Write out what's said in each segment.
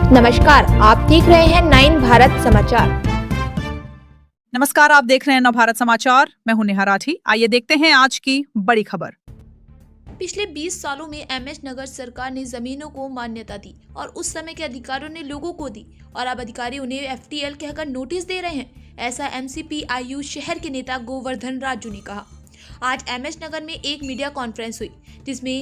नमस्कार, आप देख रहे हैं 9 भारत समाचार। नमस्कार, आप देख रहे हैं नव भारत समाचार। मैं हूं नेहा राठी। आइए देखते हैं आज की बड़ी खबर। पिछले 20 सालों में एमएच नगर सरकार ने जमीनों को मान्यता दी और उस समय के अधिकारियों ने लोगों को दी और अब अधिकारी उन्हें एफटीएल कहकर नोटिस दे रहे हैं। ऐसा एमसीपीआईयू शहर के नेता गोवर्धन राजू ने कहा। आज एमएच नगर में एक मीडिया कॉन्फ्रेंस हुई जिसमें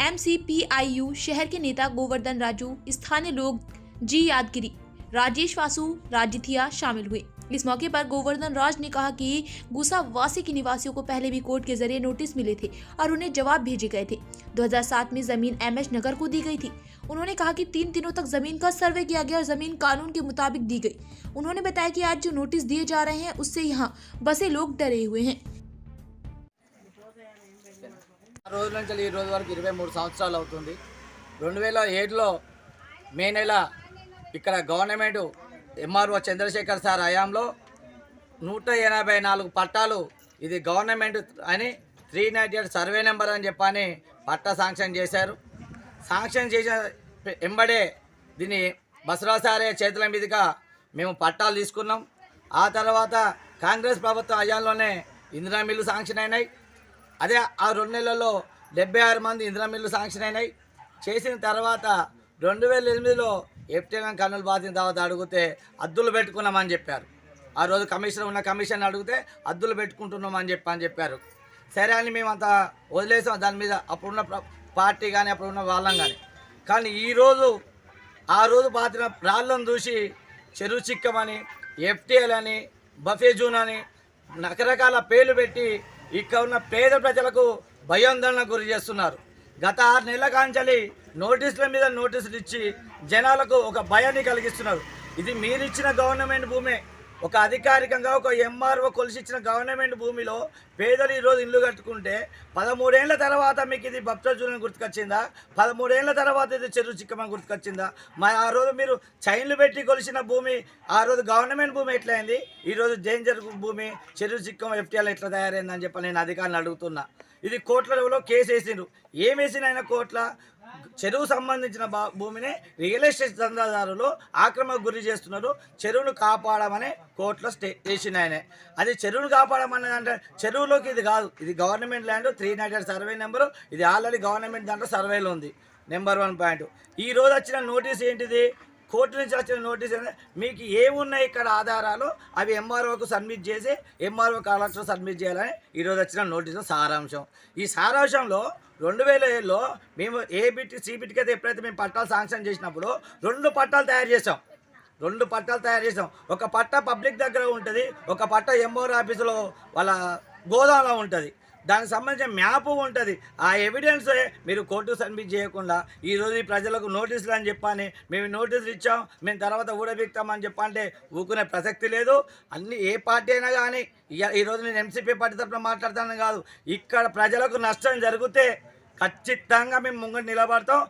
एमसीपीआईयू शहर के नेता गोवर्धन राजू, स्थानीय लोग जी यादगिरी, राजेश वासु, राजिथिया शामिल हुए। इस मौके पर गोवर्धन राज ने कहा कि गुसावासी के निवासियों को पहले भी कोर्ट के जरिए नोटिस मिले थे और उन्हें जवाब भेजे गए थे। 2007 में जमीन एमएच नगर को दी गई थी। उन्होंने कहा कि 3 दिनों तक जमीन का सर्वे किया गया और जमीन कानून के मुताबिक दी गई। उन्होंने बताया कि आज जो नोटिस दिए जा रहे हैं उससे यहाँ बसे लोग डरे हुए हैं। రోజుల నుంచి ఈ రోజు వరకు 23 సంవత్సరాలు అవుతుంది. 2007లో మే నెల ఇక్కడ గవర్నమెంట్ ఎంఆర్ఓ చంద్రశేఖర్ సార్ హయాంలో 184 పట్టాలు ఇది గవర్నమెంట్ అని 398 సర్వే నెంబర్ అని చెప్పని పట్టా శాంక్షన్ చేశారు. శాంక్షన్ చేసిన ఎంబడే దీన్ని బసవరాజ్ సారే చేతుల మీదుగా మేము పట్టాలు తీసుకున్నాం. ఆ తర్వాత కాంగ్రెస్ ప్రభుత్వం హయాంలోనే ఇందిరా మిల్లు శాంక్షన్ అయినాయి. అదే ఆ 2 నెలల్లో 76 మంది ఇందిరా మిల్లు శాంక్షన్ అయినాయి. చేసిన తర్వాత 2008లో ఎఫ్టీఎల్ కన్నులు బాధిన తర్వాత అడిగితే అద్దులు పెట్టుకున్నామని చెప్పారు. ఆ రోజు కమిషనర్ ఉన్న కమిషన్ అడిగితే అద్దులు పెట్టుకుంటున్నామని చెప్పారు. సరే అని మేమంతా వదిలేసాం దాని మీద, అప్పుడున్న పార్టీ కానీ అప్పుడున్న వాళ్ళం కానీ ఈరోజు ఆ రోజు పాతిన రాళ్ళను చూసి చెరువు చిక్కమని, ఎఫ్టీఎల్ అని, బఫే జూన్ అని రకరకాల పేర్లు పెట్టి ఇక్కడ ఉన్న పేద ప్రజలకు భయాందోళనకు గురి చేస్తున్నారు. గత 6 నెలల కాంచలి నోటీసుల మీద నోటీసులు ఇచ్చి జనాలకు ఒక భయాన్ని కలిగిస్తున్నారు. ఇది మీరిచ్చిన గవర్నమెంట్ భూమే. ఒక అధికారికంగా ఒక ఎంఆర్ఓ కొలిసిచ్చిన గవర్నమెంట్ భూమిలో పేదలు ఈరోజు ఇల్లు కట్టుకుంటే 13 ఏళ్ల తర్వాత మీకు ఇది బప్తజూని గుర్తుకొచ్చిందా? 13 ఏళ్ల తర్వాత ఇది చెరువు చిక్కమని గుర్తుకొచ్చిందా? ఆ రోజు మీరు చైన్లు పెట్టి కొలిసిన భూమి ఆ రోజు గవర్నమెంట్ భూమి ఎట్లయింది? ఈరోజు డేంజర్ భూమి చెరువు చిక్కం ఎఫ్టీఎల్ ఎట్లా తయారైందని చెప్పి నేను అధికారులను అడుగుతున్నా. ఇది కోర్టులలో కేసు వేసిండ్రు. ఏం వేసిన ఆయన కోర్టుల చెరువు సంబంధించిన భూమిని రియల్ ఎస్టేట్ దందాదారులు ఆక్రమణకు గురి చేస్తున్నారు. చెరువును కాపాడమని కోర్టులో స్టే చేసిన ఆయనే. అది చెరువును కాపాడమన్నది అంటే చెరువులోకి ఇది కాదు, ఇది గవర్నమెంట్ ల్యాండ్, 398 సర్వే నెంబరు. ఇది ఆల్రెడీ గవర్నమెంట్ దాంట్లో సర్వేలో ఉంది. Number 1 point. ఈరోజు వచ్చిన నోటీస్ ఏంటిది? కోర్టు నుంచి వచ్చిన నోటీస్ మీకు ఏమున్నాయి ఇక్కడ ఆధారాలు అవి ఎంఆర్ఓకు సబ్మిట్ చేసి ఎంఆర్ఓ కలెక్టర్ సబ్మిట్ చేయాలని ఈరోజు వచ్చిన నోటీసు సారాంశం. ఈ సారాంశంలో 2007లో మేము ఏబిటి సిబిటికి అయితే ఎప్పుడైతే మేము పట్టాలు శాంక్షన్ చేసినప్పుడు 2 పట్టాలు తయారు చేసాం. 2 పట్టాలు తయారు చేసాం. ఒక పట్టా పబ్లిక్ దగ్గర ఉంటుంది, ఒక పట్టా ఎంఆర్ఓ ఆఫీసులో వాళ్ళ గోదాంలో ఉంటుంది. దానికి సంబంధించిన మ్యాప్ ఉంటుంది. ఆ ఎవిడెన్స్ మీరు కోర్టు సబ్మిట్ చేయకుండా ఈరోజు ఈ ప్రజలకు నోటీసులు అని చెప్పని మేము నోటీసులు ఇచ్చాం, మేము తర్వాత ఊడబిక్తామని చెప్పంటే ఊకునే ప్రసక్తి లేదు. అన్ని ఏ పార్టీ అయినా కానీ ఈరోజు నేను ఎంసీపీ పార్టీ తరఫున మాట్లాడతాను కాదు, ఇక్కడ ప్రజలకు నష్టం జరిగితే ఖచ్చితంగా మేము ముంగట నిలబడతాం.